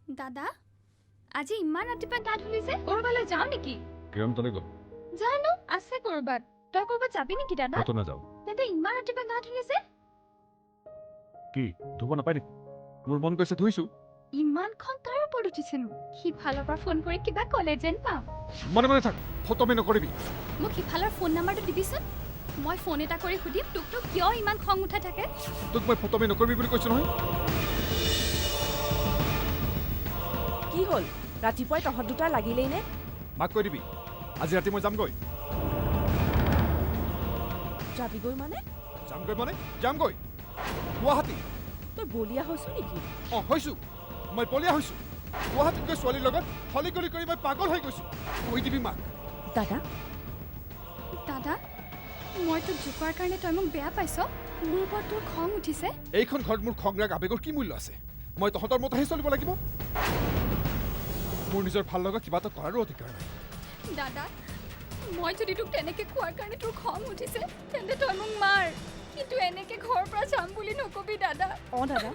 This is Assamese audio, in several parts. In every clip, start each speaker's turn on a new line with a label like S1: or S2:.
S1: দাদা আজি ইমান ৰাতিপুৱা গা ধুলিছে কৰবালৈ যাও নেকি
S2: কিৰম তলে গল
S1: জানো আছে কৰবাত তই কৰবাত যাবি নেকি দাদা
S2: কত না যাও
S1: দাদা ইমান ৰাতিপুৱা গা ধুলিছে
S2: কি ধুব নাপাই নেকি মোৰ মন কৈছে ধুইছো
S1: ইমান খন তাৰ ওপৰত উঠিছেনো সিফালৰ পৰা ফোন কৰি কিবা ক'লে যেন পাম
S2: মনে মনে থাক ফটোমে নকৰিবি
S1: মোক সিফালৰ ফোন নাম্বাৰটো দিবিচোন মই ফোন এটা কৰি সুধিম তোক কিয় ইমান খং উঠা থাকে
S2: তোক মই ফটোমে নকৰিবি বুলি কৈছো নহয়
S3: কি হল ৰাতিপুৱাই তহঁত দুটা লাগিলেই নে
S2: মাক কৈ দিবি আজি ৰাতি মই যামগৈ
S3: যাবিগৈ মানে
S2: যামগৈ গুৱাহাটী
S3: তই বলিয়া হৈছ নেকি
S2: হৈছো মই বলিয়া হৈছো গুৱাহাটীত গৈ ছোৱালীৰ লগত হলি গলি কৰি মই পাগল হৈ গৈছো কৈ দিবি মাক
S3: দাদা
S1: দাদা মই তোক জোকোৱাৰ কাৰণে তই মোক বেয়া পাইছ মোৰ ওপৰত তোৰ খং উঠিছে
S2: এইখন ঘৰত মোৰ খং ৰাগ আবেগৰ কি মূল্য আছে মই তহঁতৰ মতেহে চলিব লাগিব মোৰ নিজৰ ভাল লগা কিবা এটা কৰাৰো অধিকাৰ নাই
S1: দাদা মই যদি তোক তেনেকে কোৱাৰ কাৰণে তোৰ খং উঠিছে তেন্তে তই মোক মাৰ কিন্তু এনেকে ঘৰৰ পৰা যাম বুলি নকবি দাদা
S3: দাদা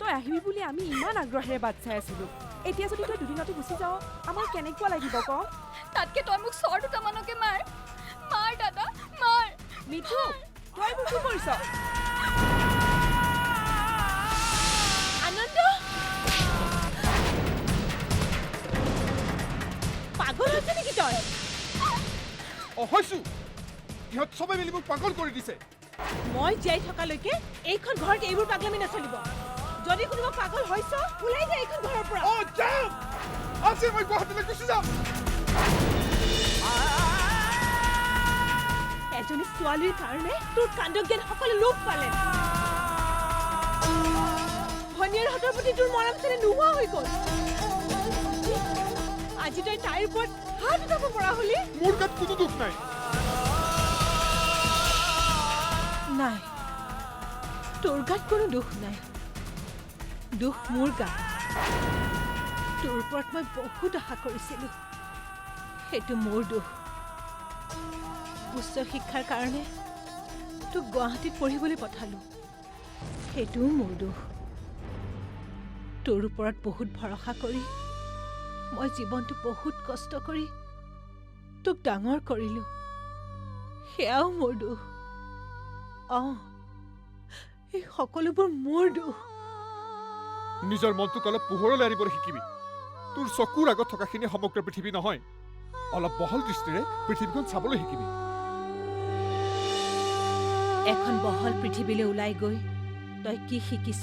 S3: তই আহিবি বুলি আমি ইমান আগ্ৰহেৰে বাট চাই আছিলো এতিয়া যদি তই দুদিনতে গুচি যাও আমাৰ কেনেকুৱা লাগিব ক
S1: তাতকে তই মোক চৰ দুটামানকে মাৰ দাদা মাৰ
S3: মিঠু তই মোক কি কৰিছ আনন্দ পাগল হৈছে নেকি তই
S2: হৈছো ইহঁত চবে মিলি মোক পাগল কৰি দিছে
S3: মই জীয়াই থকালৈকে এইখন ঘৰত এইবোৰ পাগলামি নচলিব যদি কোনোবা পাগল হৈছ ওলাই যা এইখন ঘৰৰ পৰা
S2: যাম আজি মই গুৱাহাটীলৈ গুচি যাম
S3: এজনী ছোৱালীৰ কাৰণে তোৰ কাণ্ড জ্ঞান সকলো লোপ পালে ভনীয়াৰ হাতৰ প্ৰতি তোৰ মৰম চেনেহ নোহোৱা হৈ গ'ল আজি তই তাইৰ ওপৰত হাত উঠাব পৰা হলি
S2: মোৰ গাত কোনো দুখ নাই
S3: নাই তোৰ গাত কোনো দুখ নাই দুখ মোৰ গাত তোৰ ওপৰত মই বহুত আশা কৰিছিলো সেইটো মোৰ দুখ উচ্চ শিক্ষাৰ কাৰণে তোক গুৱাহাটীত পঢ়িবলৈ পঠালো সেইটোও মোৰ দুখ তোৰ ওপৰত বহুত ভৰসা কৰি মই জীৱনটো বহুত কষ্ট কৰি তোক ডাঙৰ কৰিলো সেয়াও মোৰ দুখ এই সকলোবোৰ মোৰ দুখ
S2: নিজৰ মনটোক অলপ পোহৰলৈ আনিবলৈ শিকিবি তোৰ চকুৰ আগত থকাখিনি সমগ্ৰ পৃথিৱী নহয় অলপ বহল দৃষ্টিৰে পৃথিৱীখন চাবলৈ শিকিবি
S3: এখন বহল পৃথিৱীলৈ ওলাই গৈ তই কি শিকিছ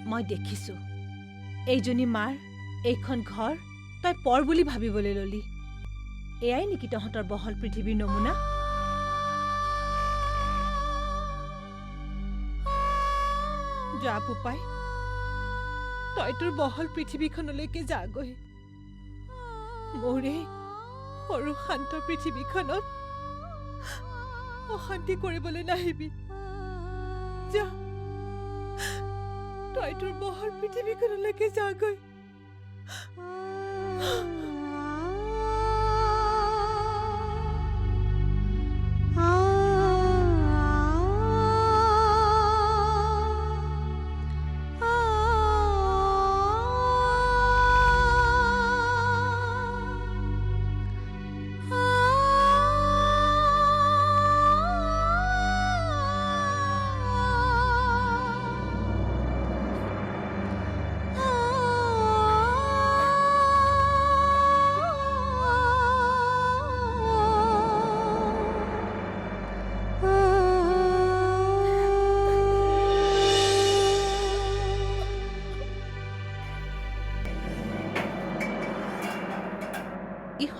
S3: মই দেখিছো এইজনী মাৰ এইখন ঘৰ তই পৰ বুলি ভাবিবলৈ ললি এয়াই নেকি তহঁতৰ বহল পৃথিৱীৰ নমুনা যা পোপাই তই তোৰ বহল পৃথিৱীখনলৈকে যাগৈ মোৰে সৰু শান্ত পৃথিৱীখনত অশান্তি কৰিবলৈ নাহিবি যা তই তোৰ বহল পৃথিৱীখনলৈকে যাগৈ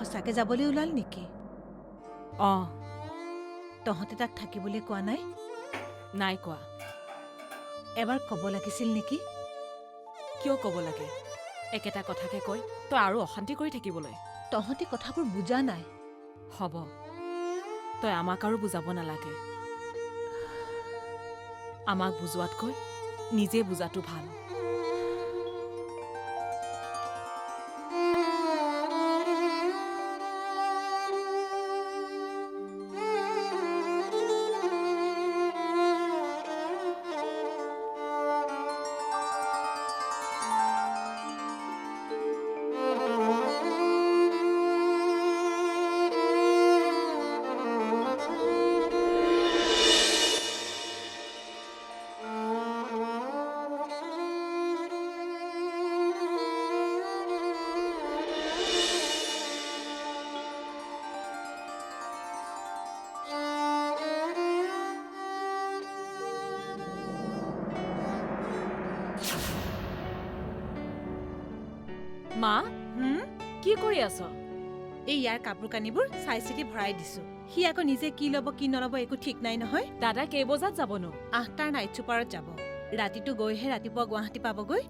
S3: সঁচাকে যাবলৈ ওলাল নেকি তহঁতে তাক থাকিবলৈ কোৱা নাই
S4: নাই কোৱা
S3: এবাৰ ক'ব লাগিছিল নেকি
S4: কিয় ক'ব লাগে একেটা কথাকে কৈ তই আৰু অশান্তি কৰি থাকিবলৈ
S3: তহঁতে কথাবোৰ বুজা নাই
S4: হ'ব তই আমাক আৰু বুজাব নালাগে আমাক বুজোৱাতকৈ নিজে বুজাটো ভাল মা
S3: হুম
S4: কি কৰি আছ?
S3: এই ইয়াৰ কাপোৰ কানিবোৰ চাই চিতি ভৰাই দিছো সি আকৌ নিজে কি ল'ব কি নল'ব একো ঠিক নাই নহয়
S4: দাদা কেই বজাত যাবনো?
S3: 8টাৰ নাইট চুপাৰত যাব ৰাতিটো গৈহে ৰাতিপুৱা গুৱাহাটী পাবগৈ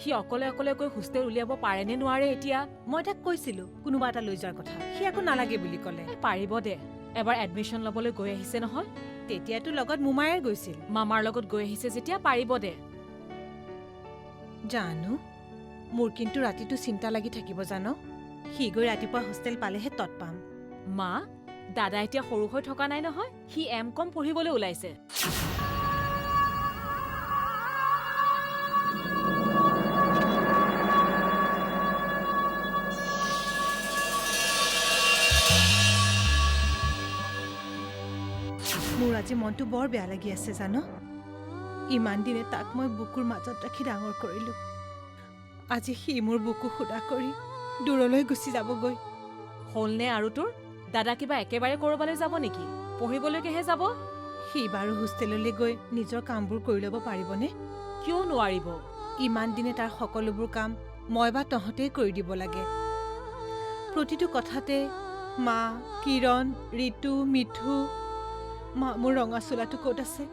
S4: সি অকলে অকলে গৈ হোষ্টেল উলিয়াব পাৰেনে নোৱাৰে এতিয়া?
S3: মই তাক কৈছিলো কোনোবা এটা লৈ যোৱাৰ কথা সি আকৌ নালাগে বুলি ক'লে
S4: পাৰিব দে, এবাৰ এডমিশ্যন ল'বলৈ গৈ আহিছে নহয়।
S3: তেতিয়াতো লগত মোমায়ে গৈছিল
S4: মামাৰ লগত গৈ আহিছে যেতিয়া পাৰিব দে।
S3: জানো মোৰ কিন্তু ৰাতিটো চিন্তা লাগি থাকিব জানো সি গৈ ৰাতিপুৱা হোষ্টেল পালেহে তৎ পাম
S4: মা দাদা এতিয়া সৰু হৈ থকা নাই নহয়, সি M.Com পঢ়িবলৈ ওলাইছে।
S3: মোৰ আজি মনটো বৰ বেয়া লাগি আছে জানো ইমান দিনে তাক মই বুকুৰ মাজত ৰাখি ডাঙৰ কৰিলো আজি সি মোৰ বুকু সুদা কৰি দূৰলৈ গুচি যাবগৈ
S4: হ'লনে আৰু তোৰ? দাদা কিবা একেবাৰে ক'ৰবালৈ যাব নেকি? পঢ়িবলৈকেহে যাব?
S3: সি বাৰু হোষ্টেললৈ গৈ নিজৰ কামবোৰ কৰি ল'ব পাৰিবনে?
S4: কিয় নোৱাৰিব?
S3: ইমান দিনে তাৰ সকলোবোৰ কাম মই বা তহঁতেই কৰি দিব লাগে প্ৰতিটো কথাতে মা কিৰণ ঋতু মিঠু মা মোৰ ৰঙা চোলাটো ক'ত আছে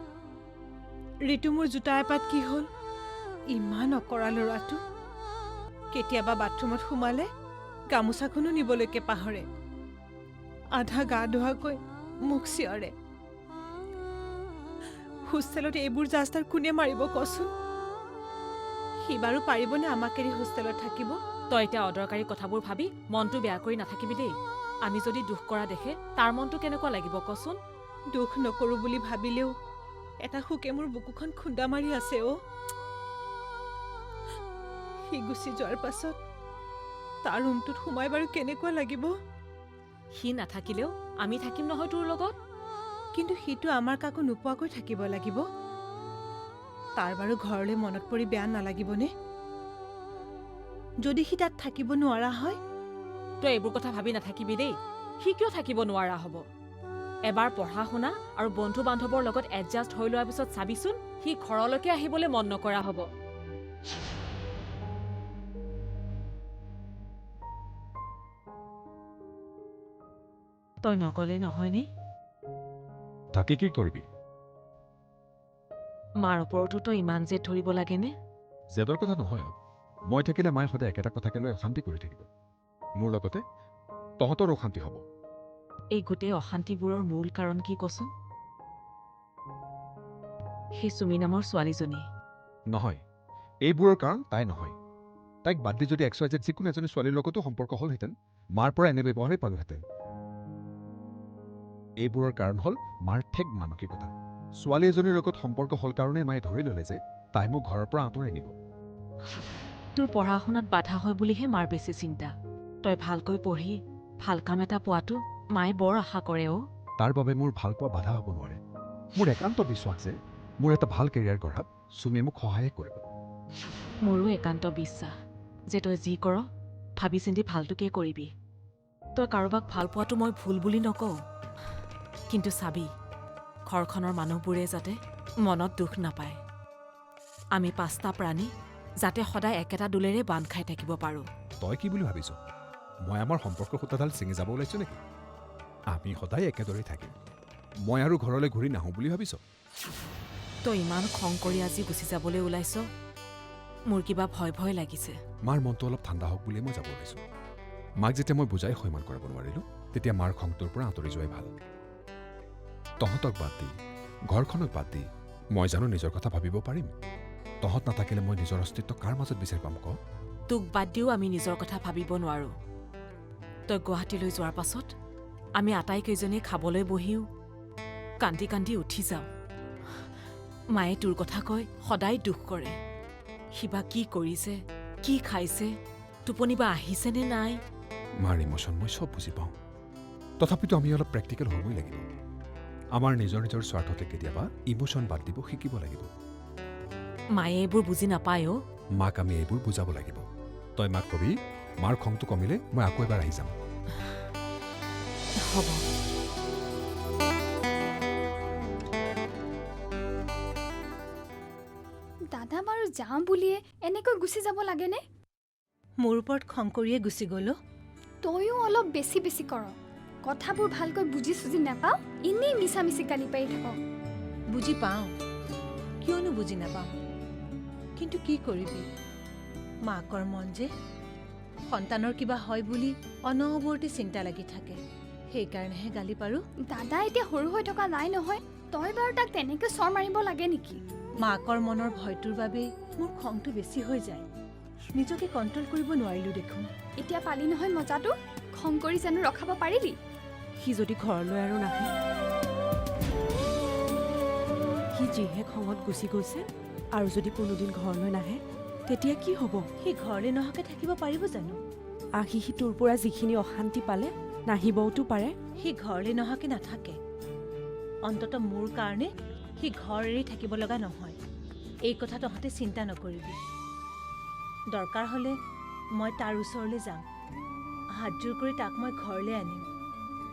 S3: ঋতু মোৰ জোতা এপাত কি হ'ল ইমান অকৰা ল'ৰাটো কেতিয়াবা বাথৰুমত সোমালে গামোচাখনো নিবলৈকে পাহৰে আধা গা ধোৱাকৈ মুখ চিঞৰে হোষ্টেলত এইবোৰ জাস্তাৰ কোনে মাৰিব কচোন সি বাৰু পাৰিবনে আমাক এৰি হোষ্টেলত থাকিব
S4: তই এতিয়া অদৰকাৰী কথাবোৰ ভাবি মনটো বেয়া কৰি নাথাকিবি দেই। আমি যদি দুখ কৰা দেখে তাৰ মনটো কেনেকুৱা লাগিব কচোন?
S3: দুখ নকৰো বুলি ভাবিলেও এটা শোকে মোৰ বুকুখন খুন্দা মাৰি আছে অ সি গুচি যোৱাৰ পাছত তাৰ ৰুমটোত সোমাই বাৰু কেনেকুৱা লাগিব
S4: সি নাথাকিলেও আমি থাকিম নহয় তোৰ লগত।
S3: কিন্তু সিটো আমাৰ কাকো নোপোৱাকৈ থাকিব লাগিব তাৰ বাৰু ঘৰলৈ মনত পৰি বেয়া নালাগিবনে যদি সি তাত থাকিব নোৱাৰা হয়
S4: তই এইবোৰ কথা ভাবি নাথাকিবি দেই। সি কিয় থাকিব নোৱাৰা হ'ব? এবাৰ পঢ়া শুনা আৰু বন্ধু বান্ধৱৰ লগত এডজাষ্ট হৈ লোৱাৰ পিছত চাবিচোন সি ঘৰলৈকে আহিবলৈ মন নকৰা হ'ব। তই নকলে নহয়নে?
S2: তাকে কি কৰিবি?
S4: মাৰ ওপৰতো তই ইমান জেদ ধৰিব লাগেনে?
S2: জেদৰ কথা নহয় মই থাকিলে মায়ে সদায় একেটা কথাকে লৈ অশান্তি কৰি থাকিব মোৰ লগতে তহঁতৰ অশান্তি হ'ব।
S4: এই গোটেই অশান্তিবোৰৰ মূল কাৰণ কি কচোন? সেই চুমি নামৰ ছোৱালীজনী
S2: নহয় এইবোৰৰ কাৰণ তাই নহয় তাইক বাদ দি যদি XYZ যিকোনো এজনী ছোৱালীৰ লগতো সম্পৰ্ক হ'লহেঁতেন মাৰ পৰা এনে ব্যৱহাৰেই পালোহেঁতেন। এইবোৰৰ কাৰণ হ'ল মাৰ ঠেক মানসিকতা। ছোৱালী এজনীৰ লগত সম্পৰ্ক হ'ল কাৰণে মায়ে ধৰি ল'লে যে তাই মোক ঘৰৰ পৰা আঁতৰাই নিব।
S4: তোৰ পঢ়া শুনাত বাধা হয় বুলিহে মাৰ বেছি চিন্তা। তই ভালকৈ পঢ়ি ভাল কাম এটা পোৱাটো মায়ে বৰ আশা কৰে অ।
S2: তাৰ বাবে মোৰ ভাল পোৱা বাধা হ'ব নোৱাৰে। মোৰ একান্ত বিশ্বাস যে মোৰ এটা ভাল কেৰিয়াৰ গঢ়াত চুমিয়ে মোক সহায় কৰিব।
S4: মোৰো একান্ত বিশ্বাস যে তই যি কৰ ভাবি চিন্তি ভালটোকে কৰিবি। তই কাৰোবাক ভাল পোৱাটো মই ভুল বুলি নকওঁ, কিন্তু চাবি ঘৰখনৰ মানুহবোৰে যাতে মনত দুখ নাপায়। আমি 5টা প্ৰাণী যাতে সদায় একেটা দোলেৰে বান্ধ খাই থাকিব পাৰোঁ।
S2: তই কি বুলি ভাবিছ মই আমাৰ সম্পৰ্কৰ সূতাডাল ছিঙি যাব ওলাইছো নেকি? আমি সদায় একেদৰেই থাকিম। মই আৰু ঘৰলৈ ঘূৰি নাহোঁ বুলি ভাবিছ?
S4: তই ইমান খং কৰি আজি গুচি যাবলৈ ওলাইছ, মোৰ কিবা ভয় ভয় লাগিছে।
S2: মাৰ মনটো অলপ ঠাণ্ডা হওক বুলিয়ে মই যাব ওলাইছোঁ। মাক যেতিয়া মই বুজাই সৈমান কৰাব নোৱাৰিলোঁ তেতিয়া মাৰ খংটোৰ পৰা আঁতৰি যোৱাই ভাল। তহঁতক বাদ দি ঘৰখনক বাদ দি মই জানো নিজৰ কথা ভাবিব পাৰিম? তহঁত নাথাকিলে মই নিজৰ অস্তিত্ব কাৰ মাজত বিচাৰি পাম ক?
S4: তোক বাদ দিও আমি নিজৰ কথা ভাবিব নোৱাৰোঁ। তই গুৱাহাটীলৈ যোৱাৰ পাছত আমি আটাইকেইজনীয়ে খাবলৈ বহিও কান্দি কান্দি উঠি যাওঁ। মায়ে তোৰ কথা কয় সদায় দুখ কৰে। সিবা কি কৰিছে, কি খাইছে, টোপনি বা আহিছেনে নাই।
S2: মাৰ ইমোশ্যন মই চব বুজি পাওঁ। তথাপিতো আমি অলপ প্ৰেক্টিকেল হ'বই লাগিব। আমাৰ নিজৰ নিজৰ স্বাৰ্থতে কেতিয়াবা ইমোশ্যন বাদ দিব শিকিব লাগিব।
S4: মায়ে এইবোৰ বুজি নাপায় অ।
S2: মাক আমি এইবোৰ বুজাব লাগিব। তই মাক কবি মাৰ খংটো কমিলে মই আকৌ এবাৰ আহি যাম।
S4: হ'ব।
S1: দাদা বাৰু যাওঁ বুলিয়ে এনেকৈ গুচি যাব লাগেনে?
S3: মোৰ ওপৰত খং কৰিয়ে গুচি গ'লো।
S1: তয়ো অলপ বেছি বেছি কৰ। কথাবোৰ ভালকৈ বুজি চুজি নাপাওঁ, এনেই মিছা মিছি গালি পাৰি থাক।
S3: বুজি পাওঁ, কিয়নো বুজি নাপাওঁ, কিন্তু কি কৰিবি, মাকৰ মন যে সন্তানৰ কিবা হয় বুলি অনবৰতে চিন্তা লাগি থাকে, সেইকাৰণেহে গালি পাৰোঁ।
S1: দাদা এতিয়া সৰু হৈ থকা নাই নহয়, তই বাৰু তাক তেনেকৈ চৰ মাৰিব লাগে নেকি?
S3: মাকৰ মনৰ ভয়টোৰ বাবেই মোৰ খংটো বেছি হৈ যায়, নিজকে কণ্ট্ৰল কৰিব নোৱাৰিলোঁ দেখোন।
S1: এতিয়া পালি নহয় মজাটো, খং কৰি জানো ৰখাব পাৰিলি?
S4: সি যদি ঘৰলৈ আৰু নাহে, সি যিহে খঙত গুচি গৈছে, আৰু যদি কোনোদিন ঘৰলৈ নাহে তেতিয়া কি হ'ব?
S3: সি ঘৰলৈ নহাকে থাকিব পাৰিব জানো?
S4: আহি সি তোৰ পৰা যিখিনি অশান্তি পালে নাহিবওতো পাৰে।
S3: সি ঘৰলৈ নহাকে নাথাকে, অন্ততঃ মোৰ কাৰণে সি ঘৰ এৰি থাকিব লগা নহয়। এই কথা তহঁতে চিন্তা নকৰিবি। দৰকাৰ হ'লে মই তাৰ ওচৰলৈ যাম, হাতযোৰ কৰি তাক মই ঘৰলৈ আনিম,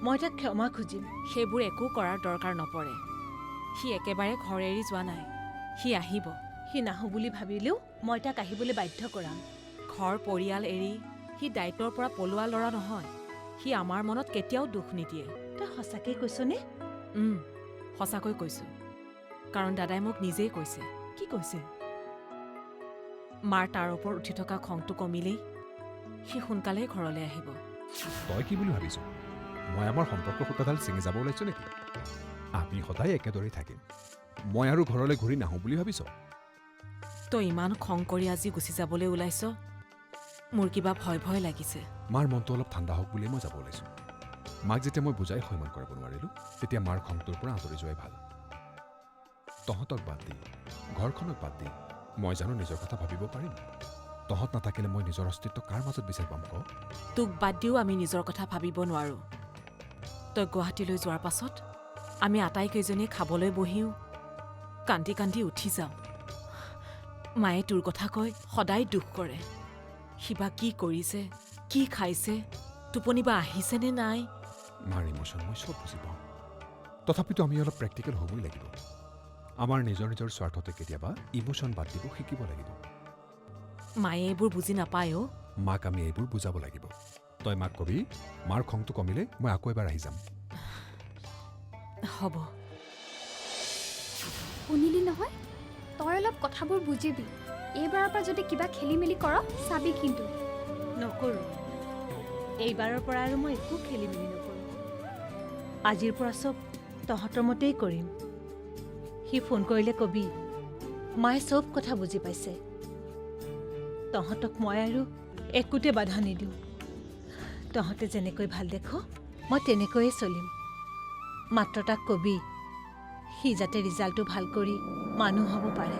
S3: মই তাক ক্ষমা খুজিম।
S4: সেইবোৰ একো কৰাৰ দৰকাৰ নপৰে। সি একেবাৰে ঘৰ এৰি যোৱা নাই, সি আহিব।
S3: সি নাহোঁ বুলি ভাবিলেও মই তাক আহিবলৈ বাধ্য কৰাম।
S4: ঘৰ পৰিয়াল এৰি সি দায়িত্বৰ পৰা পলোৱা ল'ৰা নহয়। সি আমাৰ মনত কেতিয়াও দুখ নিদিয়ে।
S3: তই সঁচাকৈ কৈছনে?
S4: সঁচাকৈ কৈছোঁ, কাৰণ দাদাই মোক নিজেই কৈছে।
S3: কি কৈছে?
S4: মাৰ তাৰ ওপৰত উঠি থকা খংটো কমিলেই সি সোনকালেই ঘৰলৈ আহিব।
S2: তই কি বুলি ভাবিছ, মই আমাৰ সম্পৰ্কৰ সূতাডাল ছিঙি যাব ওলাইছো নেকি? আমি সদায় একেদৰেই থাকিম, মই আৰু ঘৰলৈ ঘূৰি নাহোঁ বুলি ভাবিছ?
S4: তই ইমান খং কৰি আজি গুচি যাবলৈ ওলাইছ, মোৰ কিবা ভয় ভয় লাগিছে।
S2: মাৰ মনটো অলপ ঠাণ্ডা হওক বুলিয়ে মই যাব ওলাইছোঁ। মাক যেতিয়া মই বুজাই সন্মান কৰাব নোৱাৰিলোঁ, তেতিয়া মাৰ খংটোৰ পৰা আঁতৰি যোৱাই ভাল। তহঁতক বাদ দি, ঘৰখনক বাদ দি মই জানো নিজৰ কথা ভাবিব পাৰিম? তহঁত নাথাকিলে মই নিজৰ অস্তিত্ব কাৰ মাজত বিচাৰি পাম ক?
S4: তোক বাদ দিও আমি নিজৰ কথা ভাবিব নোৱাৰোঁ। তই গুৱাহাটীলৈ যোৱাৰ পাছত আমি আটাইকেইজনীয়ে খাবলৈ বহিও কান্দি কান্দি উঠি যাওঁ। মায়ে তোৰ কথা কৈ সদায় দুখ কৰে। সিবা কি কৰিছে, কি খাইছে, টোপনি বা আহিছেনে নাই।
S2: মাৰ ইমোশ্যন মই চব বুজি পাওঁ, তথাপিতো আমি অলপ প্ৰেক্টিকেল হ'বই লাগিব। আমাৰ নিজৰ নিজৰ স্বাৰ্থতে কেতিয়াবা ইমোশ্যন বাদ দিব শিকিব লাগিব।
S4: মায়ে এইবোৰ বুজি নাপায় অ'।
S2: মাক আমি এইবোৰ বুজাব লাগিব। তই মাক কবি, মাৰ খংটো কমিলে মই আকৌ এবাৰ আহি যাম।
S4: হ'ব।
S1: শুনিলি নহয়, তই অলপ কথাবোৰ বুজিবি। এইবাৰৰ পৰা যদি কিবা খেলি মেলি কৰ চাবি কিন্তু।
S3: নকৰোঁ, এইবাৰৰ পৰা আৰু মই একো খেলি মেলি নকৰোঁ। আজিৰ পৰা চব তহঁতৰ মতেই কৰিম। সি ফোন কৰিলে কবি, মায়ে চব কথা বুজি পাইছে, তহঁতক মই আৰু একোতে বাধা নিদিওঁ। তহঁতে যেনেকৈ ভাল দেখ মই তেনেকৈয়ে চলিম। মাত্ৰ তাক কবি, সি যাতে ৰিজাল্টটো ভাল কৰি মানুহ হ'ব পাৰে।